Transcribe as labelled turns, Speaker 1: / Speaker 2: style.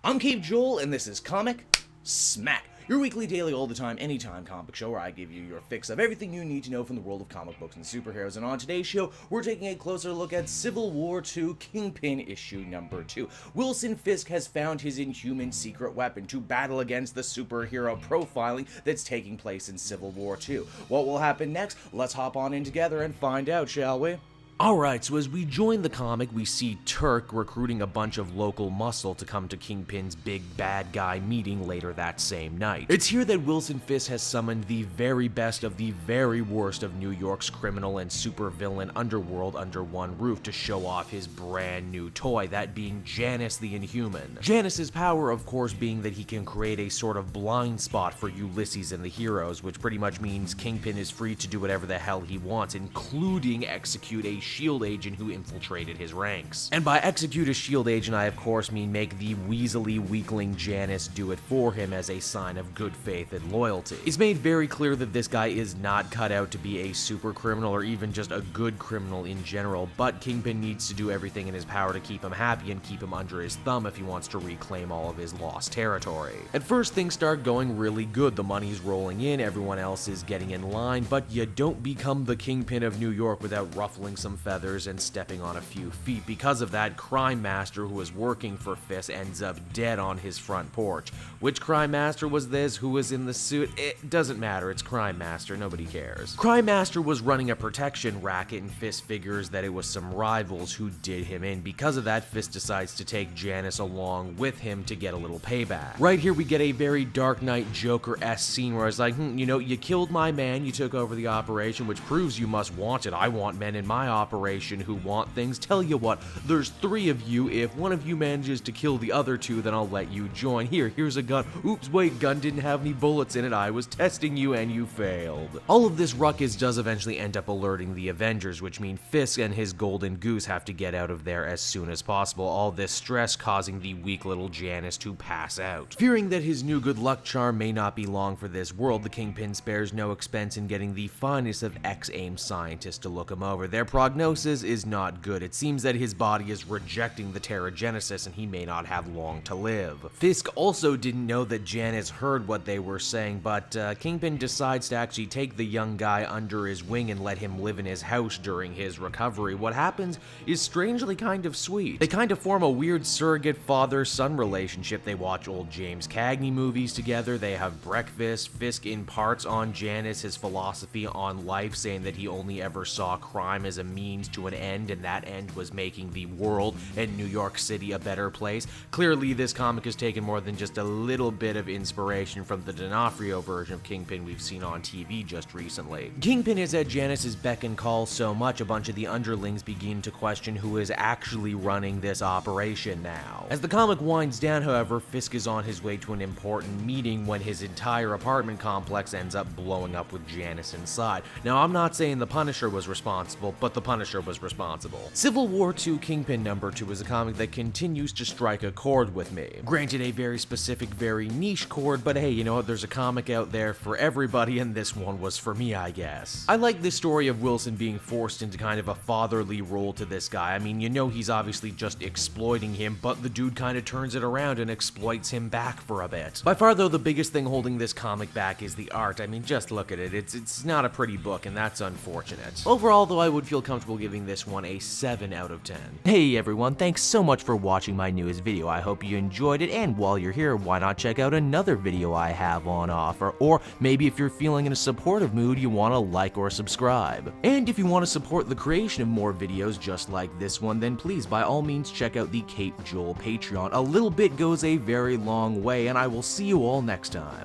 Speaker 1: I'm Cape Joel, and this is Comic Smack, your weekly, daily, all the time, anytime comic show where I give you your fix of everything you need to know from the world of comic books and superheroes. And on today's show, we're taking a closer look at Civil War II Kingpin issue number 2. Wilson Fisk has found his Inhuman secret weapon to battle against the superhero profiling that's taking place in Civil War II. What will happen next? Let's hop on in together and find out, shall we? Alright, so as we join the comic, we see Turk recruiting a bunch of local muscle to come to Kingpin's big bad guy meeting later that same night. It's here that Wilson Fisk has summoned the very best of the very worst of New York's criminal and supervillain underworld under one roof to show off his brand new toy, that being Janus the Inhuman. Janus's power, of course, being that he can create a sort of blind spot for Ulysses and the heroes, which pretty much means Kingpin is free to do whatever the hell he wants, including execute a S.H.I.E.L.D. agent who infiltrated his ranks. And by execute a S.H.I.E.L.D. agent, I of course mean make the weaselly weakling Janus do it for him as a sign of good faith and loyalty. It's made very clear that this guy is not cut out to be a super criminal or even just a good criminal in general, but Kingpin needs to do everything in his power to keep him happy and keep him under his thumb if he wants to reclaim all of his lost territory. At first, things start going really good. The money's rolling in, everyone else is getting in line, but you don't become the Kingpin of New York without ruffling some feathers and stepping on a few feet. Because of that, Crime Master, who was working for Fisk, ends up dead on his front porch. Which Crime Master was this? Who was in the suit? It doesn't matter, it's Crime Master, nobody cares. Crime Master was running a protection racket, and Fisk figures that it was some rivals who did him in. Because of that, Fisk decides to take Janus along with him to get a little payback. Right here we get a very Dark Knight Joker-esque scene where it's like, you know, you killed my man, you took over the operation, which proves you must want it. I want men in my operation who want things. Tell you what, there's 3 of you. If one of you manages to kill the other 2, then I'll let you join. Here's a gun. Oops, wait, gun didn't have any bullets in it. I was testing you and you failed. All of this ruckus does eventually end up alerting the Avengers, which means Fisk and his golden goose have to get out of there as soon as possible. All this stress causing the weak little Janus to pass out. Fearing that his new good luck charm may not be long for this world, the Kingpin spares no expense in getting the finest of X-AIM scientists to look him over. Their prognosis is not good. It seems that his body is rejecting the Terrigenesis and he may not have long to live. Fisk also didn't know that Janus heard what they were saying, but Kingpin decides to actually take the young guy under his wing and let him live in his house during his recovery. What happens is strangely kind of sweet. They kind of form a weird surrogate father-son relationship. They watch old James Cagney movies together, they have breakfast. Fisk imparts on Janus his philosophy on life, saying that he only ever saw crime as a means to an end, and that end was making the world and New York City a better place. Clearly, this comic has taken more than just a little bit of inspiration from the D'Onofrio version of Kingpin we've seen on TV just recently. Kingpin is at Janus's beck and call so much, a bunch of the underlings begin to question who is actually running this operation now. As the comic winds down, however, Fisk is on his way to an important meeting when his entire apartment complex ends up blowing up with Janus inside. Now, I'm not saying the Punisher was responsible, but the Punisher was responsible. Civil War II Kingpin number 2 is a comic that continues to strike a chord with me. Granted, a very specific, very niche chord, but hey, you know what, there's a comic out there for everybody, and this one was for me, I guess. I like this story of Wilson being forced into kind of a fatherly role to this guy. I mean, you know he's obviously just exploiting him, but the dude kind of turns it around and exploits him back for a bit. By far, though, the biggest thing holding this comic back is the art. I mean, just look at it. It's not a pretty book, and that's unfortunate. Overall, though, I would feel comfortable giving this one a 7 out of 10. Hey everyone, thanks so much for watching my newest video. I hope you enjoyed it, and while you're here, why not check out another video I have on offer, or maybe if you're feeling in a supportive mood, you want to like or subscribe. And if you want to support the creation of more videos just like this one, then please by all means check out the Cape Joel Patreon. A little bit goes a very long way, and I will see you all next time.